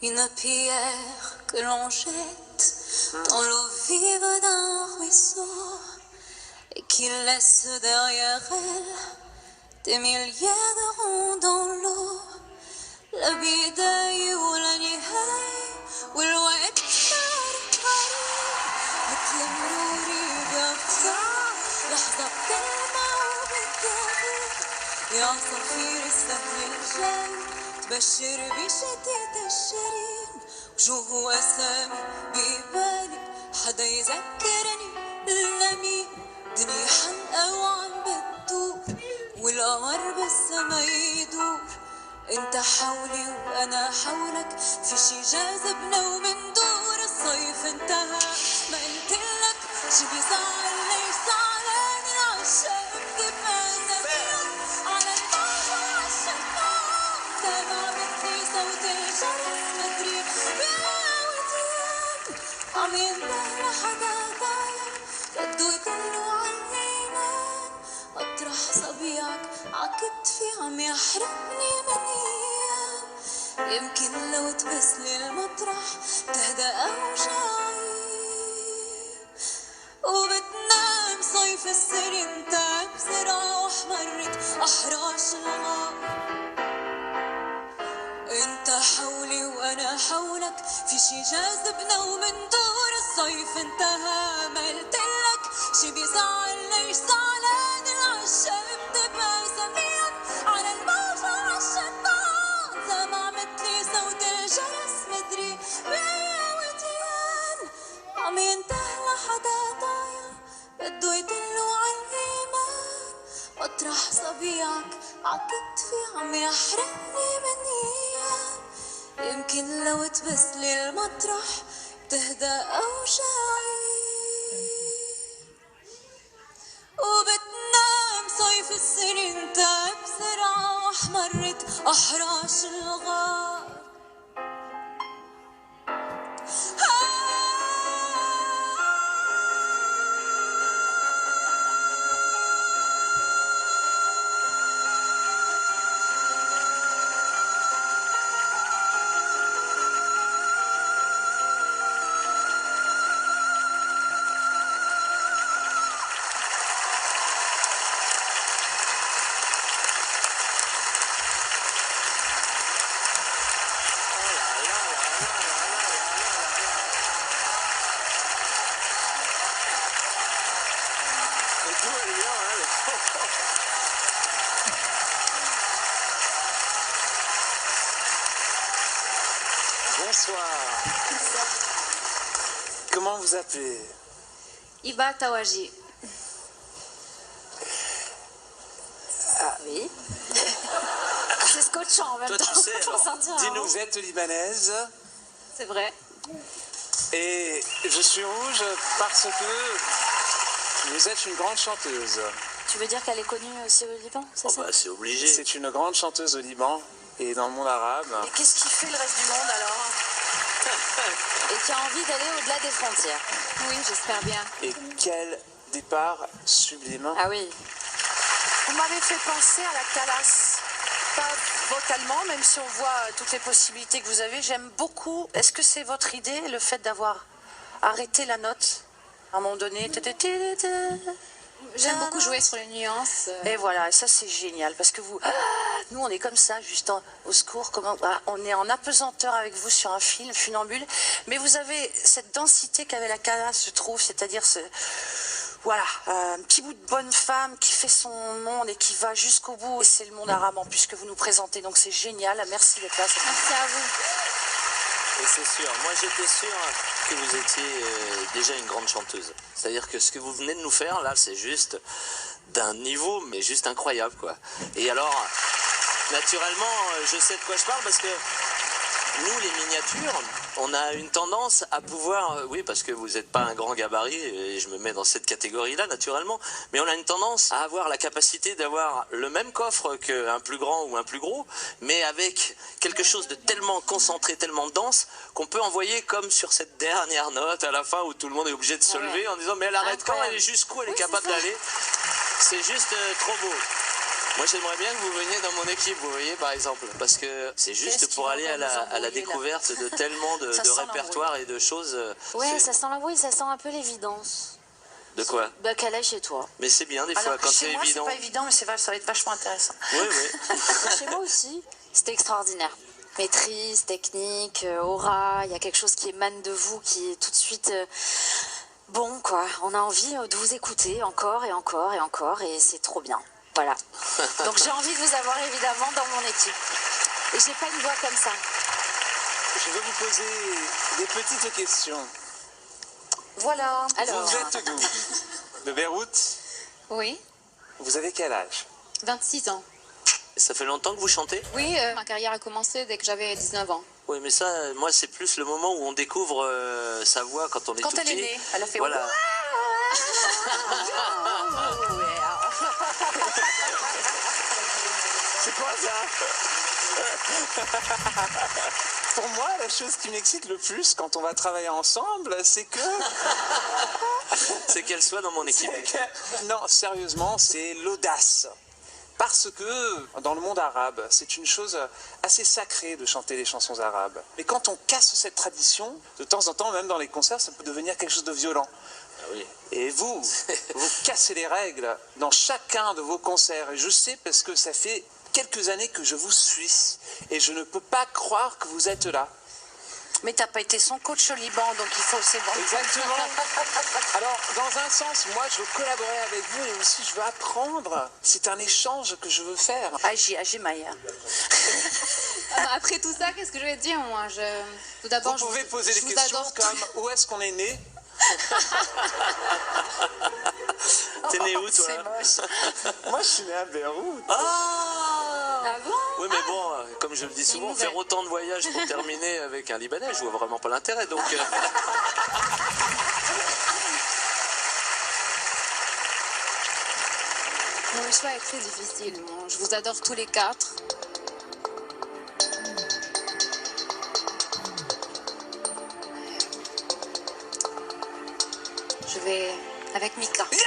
une pierre que l'on jette dans l'eau vive d'un ruisseau et qui laisse derrière elle des milliers de ronds dans l'eau. البداية والنهاية والوقت صار قريب مثل مروري بأفكار لحظة بكلمة وبتغيب يا صفير السهل الجاي تبشر بشتيت الشرين وجوه أسامي ببالي حدا يذكرني لمين دنيا حلقة وعم بتدور والقمر بالسما يدور انت حولي وانا حولك في شي جاذبنا ومندور الصيف انتهى ما قلتلك شي بيزعل ليش زعلان العشاق بتبقى على الباب وعالشفاف سامع مثلي صوت الجرس مدري بقوتين عم ينده لحدا ضايع بده يدلو عالإيمان مطرح صبيعك عكتفي عم يحرقني من ايام يمكن لو تبسلي المطرح تهدى اوجاعي وبتنام صيف السنين تعب بسرعة واحمرت احراش الغار انت حولي وانا حولك في شي جاذبنا ومندور الصيف انتهى ما قلتلك شي بيزعل ليش زعلان العشاق بتبقى سميعك على الموجة وعالشطان سامع مثلي صوت الجرس مدري بأي وديان عم ينده لحدا ضايع بده يدلو عالإيمان مطرح صبيعك عكتفي عم يحرقني من ايام يمكن لو تبسلي المطرح بتهدى اوجاعي وبتنام صيف السنين تعب بسرعة واحمرت احراش الغار Bonsoir. Comment vous appelez? Iba Tawaji. Ah. Oui. C'est scotchant en même Toi, temps. tu sais, Faut alors, sentir, dis-nous, hein. vous êtes libanaise C'est vrai. et je suis rouge parce que vous êtes une grande chanteuse. Tu veux dire qu'elle est connue aussi au Liban, c'est ça? C'est obligé. C'est une grande chanteuse au Liban et dans le monde arabe. Et qu'est-ce qui fait le reste du monde alors? Et qui a envie d'aller au-delà des frontières. Oui, j'espère bien. Et quel départ sublime. Ah oui. Vous m'avez fait penser à la Calas. Pas vocalement, même si on voit toutes les possibilités que vous avez. J'aime beaucoup. Est-ce que c'est votre idée, le fait d'avoir arrêté la note à un moment donné? J'aime beaucoup jouer sur les nuances. Et voilà, et ça c'est génial parce que vous, nous on est comme ça, juste au secours, on est en apesanteur avec vous sur un film, Funambule, mais vous avez cette densité qu'avait la Calas, je trouve, c'est-à-dire voilà, un petit bout de bonne femme qui fait son monde et qui va jusqu'au bout, et c'est le monde arabe en plus que vous nous présentez, donc c'est génial, merci d'être là. Merci à vous. Et c'est sûr, moi j'étais sûr que vous étiez déjà une grande chanteuse. C'est-à-dire que ce que vous venez de nous faire là, c'est juste d'un niveau, mais juste incroyable quoi. Et alors, naturellement, je sais de quoi je parle parce que nous, les miniatures, on a une tendance à pouvoir, oui, parce que vous n'êtes pas un grand gabarit, et je me mets dans cette catégorie-là, naturellement, mais on a une tendance à avoir la capacité d'avoir le même coffre qu'un plus grand ou un plus gros, mais avec quelque chose de tellement concentré, tellement dense, qu'on peut envoyer comme sur cette dernière note à la fin où tout le monde est obligé de se lever en disant, mais elle arrête quand, elle est jusqu'où elle est capable d'aller. C'est juste trop beau. Moi, j'aimerais bien que vous veniez dans mon équipe, vous voyez, par exemple. Parce que c'est juste pour aller à la découverte de tellement de répertoires et de choses. Ouais, ça sent l'embrouille, ça sent un peu l'évidence. De quoi? Bah, qu'elle aille chez toi. Mais c'est bien, des fois, quand c'est évident. C'est pas évident, mais ça va être vachement intéressant. Oui, oui. Chez moi aussi, c'était extraordinaire. Maîtrise, technique, aura, il y a quelque chose qui émane de vous, qui est tout de suite... bon, quoi, on a envie de vous écouter encore et encore et encore, et c'est trop bien. Voilà. Donc j'ai envie de vous avoir évidemment dans mon équipe. Et j'ai pas une voix comme ça. Je veux vous poser des petites questions. Voilà. Alors, Vous êtes d'où? De Beyrouth? Oui, Vous avez quel âge? 26 ans. Ça fait longtemps que vous chantez? Oui, ma carrière a commencé dès que j'avais 19 ans. Oui, mais ça, moi, c'est plus le moment où on découvre sa voix quand on est tout petit. Quand elle est née, elle a fait... Voilà. C'est quoi ça? Pour moi, la chose qui m'excite le plus quand on va travailler ensemble, c'est que... C'est qu'elle soit dans mon équipe. Non, sérieusement, c'est l'audace. Parce que dans le monde arabe, c'est une chose assez sacrée de chanter des chansons arabes. Mais quand on casse cette tradition, de temps en temps, même dans les concerts, ça peut devenir quelque chose de violent. Ah oui. Et vous cassez les règles dans chacun de vos concerts. Et je sais parce que ça fait quelques années que je vous suis. Et je ne peux pas croire que vous êtes là. Mais t'as pas été son coach au Liban, donc il faut... C'est bon. Exactement. Alors, dans un sens, moi, je veux collaborer avec vous et aussi je veux apprendre. C'est un échange que je veux faire. Agis, Maya. Après tout ça, qu'est-ce que je vais dire, moi? Tout d'abord, Vous pouvez poser des je vous questions adore comme où est-ce qu'on est né? T'es né où, toi? C'est moche. Moi, je suis né à Beyrouth. Ah bon? Oui, mais bon, comme je le dis souvent, faire autant de voyages pour terminer avec un Libanais, je vois vraiment pas l'intérêt, donc... Mon choix est très difficile. Bon, je vous adore tous les quatre. Je vais avec Mika. Yeah!